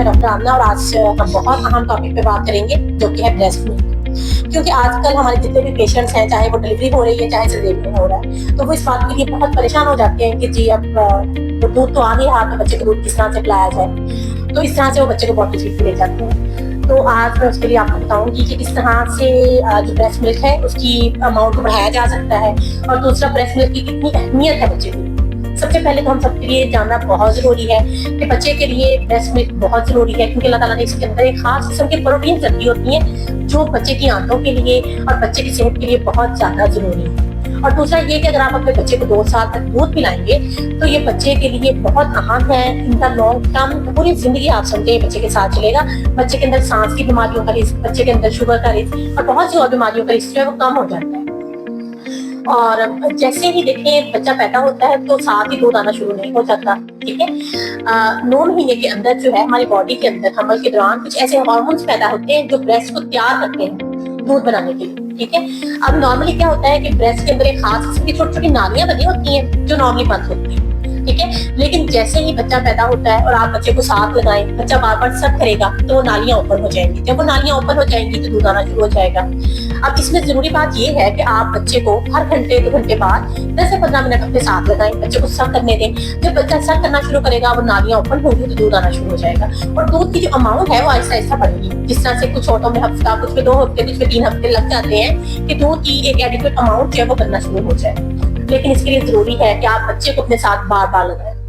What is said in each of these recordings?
मैं डॉक्टर आमना और आज हम बहुत अहम टॉपिक पे बात करेंगे जो कि है ब्रेस्ट मिल्क। क्योंकि आजकल हमारे जितने भी पेशेंट्स हैं, चाहे वो डिलीवरी हो रही है चाहे सिजेरियन हो रहा है, तो वो इस बात के लिए बहुत परेशान हो जाते हैं कि जी अब दूध तो आ नहीं रहा, तो बच्चे को दूध किस तरह से पिलाया जाए। तो इस तरह से वो बच्चे को बॉटल फीड ले जाते हैं। तो आज मैं उसके लिए आपको बताऊंगी कि किस तरह से जो ब्रेस्ट मिल्क है उसकी अमाउंट को बढ़ाया जा सकता है, और दूसरा ब्रेस्ट मिल्क की कितनी अहमियत है बच्चे की। सबसे पहले तो हम सबके लिए जानना बहुत जरूरी है कि बच्चे के लिए ब्रेस्ट मिल्क बहुत जरूरी है, क्योंकि अल्लाह ताला ने इसके अंदर एक खास किस्म की प्रोटीन रखी होती है जो बच्चे की आंतों के लिए और बच्चे की सेहत के लिए बहुत ज्यादा जरूरी है। और दूसरा ये कि अगर आप अपने बच्चे को 2 साल तक दूध पिलाएंगे तो ये बच्चे के लिए बहुत अहम है। इनका लॉन्ग टर्म पूरी जिंदगी आप समझे बच्चे के साथ चलेगा। बच्चे के अंदर सांस की बीमारियों का रिस्क, बच्चे के अंदर शुगर का रिस्क और बहुत सी और बीमारियों का रिस्क जो है वो कम हो जाता है। और जैसे ही देखें बच्चा पैदा होता है तो साथ ही दूध आना शुरू नहीं हो जाता, ठीक है। 9 महीने के अंदर जो है हमारी बॉडी के अंदर हमल के दौरान कुछ ऐसे हार्मोन्स पैदा होते हैं जो ब्रेस्ट को तैयार करते हैं दूध बनाने के लिए, ठीक है। अब नॉर्मली क्या होता है कि ब्रेस्ट के अंदर एक खास किस्म की छोटी छोटी नालियां बनी होती हैं जो नॉर्मली बंद होती हैं, ठीक है। लेकिन जैसे ही बच्चा पैदा होता है और आप बच्चे को साथ लगाएं, बच्चा बार बार सक करेगा तो वो नालियां ओपन हो जाएंगी। जब वो नालियां ओपन हो जाएंगी तो दूध आना शुरू हो जाएगा। अब इसमें जरूरी बात ये है कि आप बच्चे को हर घंटे 2 घंटे बाद 10 से 15 मिनट अपने साथ लगाएं, बच्चे को सक करने दें। जब बच्चा सक करना शुरू करेगा, वो नालियां ओपन होंगी तो दूध आना शुरू हो जाएगा। और दूध की जो अमाउंट है वो आहिस्ता आहिस्ता बढ़ेगी। जिस तरह से कुछ ऑटो में हफ्ता, कुछ में 2 हफ्ते, कुछ में 3 हफ्ते लग जाते हैं कि दूध की एक एडिक्वेट अमाउंट जो है वो बनना शुरू हो जाए। लेकिन इसके लिए जरूरी है कि आप बच्चे को अपने साथ बार बार लगाएं।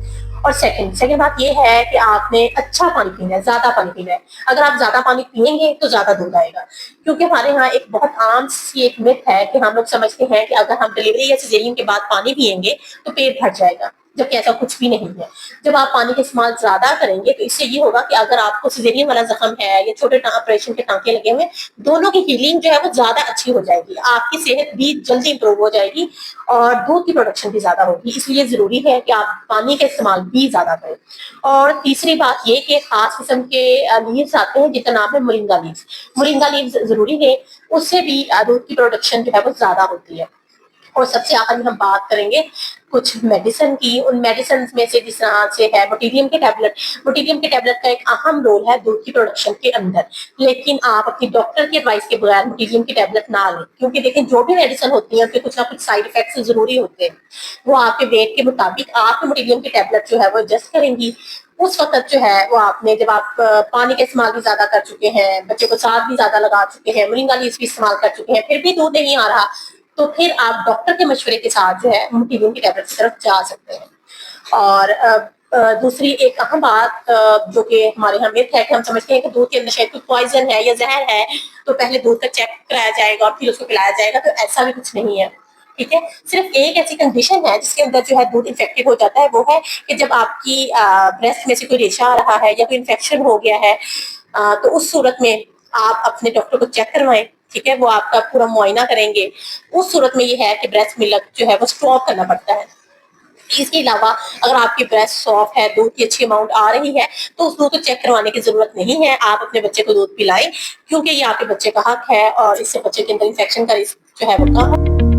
और सेकंड बात ये है कि आपने अच्छा पानी पीना है, ज्यादा पानी पीना है। अगर आप ज्यादा पानी पिएंगे तो ज्यादा दूध आएगा। क्योंकि हमारे यहाँ एक बहुत आम सी एक मिथ है कि हम लोग समझते हैं कि अगर हम डिलीवरी या सिजेरियन के बाद पानी पिएंगे तो पेट भर जाएगा, जबकि ऐसा कुछ भी नहीं है। जब आप पानी का इस्तेमाल ज्यादा करेंगे तो इससे ये होगा कि अगर आपको सिजेरियन वाला जख्म है या छोटे ऑपरेशन के टांके लगे हुए, दोनों की हीलिंग जो है वो ज्यादा अच्छी हो जाएगी, आपकी सेहत भी जल्दी इंप्रूव हो जाएगी और दूध की प्रोडक्शन भी ज्यादा होगी। इसलिए जरूरी है कि आप पानी का इस्तेमाल भी ज्यादा करें। और तीसरी बात ये कि खास किस्म के लीव्स आते हैं जिनका नाम है मोरिंगा लीव्स। मोरिंगा लीव्स जरूरी है, उससे भी दूध की प्रोडक्शन जो है वो ज्यादा होती है। और सबसे आखिर में हम बात करेंगे कुछ मेडिसिन की। उन मेडिसिन में से जिस तरह से है मोटिलियम के टैबलेट। मोटिलियम के टैबलेट का एक अहम रोल है दूध की प्रोडक्शन के अंदर, लेकिन आप अपनी डॉक्टर की एडवाइस के बगैर मोटिलियम की टैबलेट ना लें, क्योंकि देखें जो भी मेडिसिन होती है उनके कुछ ना कुछ साइड इफेक्ट्स जरूरी होते हैं। वो आपके वेट के मुताबिक आपके मोटिलियम की टैबलेट जो है वो एडजस्ट करेंगी। उस वक्त जो है वो आपने जब आप पानी का इस्तेमाल भी ज्यादा कर चुके हैं, बच्चे को साथ भी ज्यादा लगा चुके हैं, मोरिंगा लीव्स भी इस्तेमाल कर चुके हैं, फिर भी दूध नहीं आ रहा, तो फिर आप डॉक्टर के मशवरे के साथ जो है मोटिलियम की टैबलेट की तरफ जा सकते हैं। और दूसरी एक अहम बात जो कि हमारे यहाँ मिथ है कि हम समझते हैं कि दूध के अंदर शायद कोई पॉइजन है या जहर है, तो पहले दूध का चेक कराया जाएगा और फिर उसको पिलाया जाएगा। तो ऐसा भी कुछ नहीं है, ठीक है। सिर्फ एक ऐसी कंडीशन है जिसके अंदर जो है दूध इन्फेक्टेड हो जाता है, वो है कि जब आपकी ब्रेस्ट में से कोई रेशा आ रहा है या कोई इन्फेक्शन हो गया है, तो उस सूरत में आप अपने डॉक्टर को चेक करवाएं, ठीक है। वो आपका पूरा मुआयना करेंगे। उस सूरत में ये है कि ब्रेस्ट मिल्क जो है वो स्टॉप करना पड़ता है। इसके अलावा अगर आपकी ब्रेस्ट सॉफ्ट है, दूध की अच्छी अमाउंट आ रही है, तो उस दूध को चेक करवाने की जरूरत नहीं है। आप अपने बच्चे को दूध पिलाएं, क्योंकि ये आपके बच्चे का हक है और इससे बच्चे के अंदर इन्फेक्शन का रिस्क जो है वो कम है।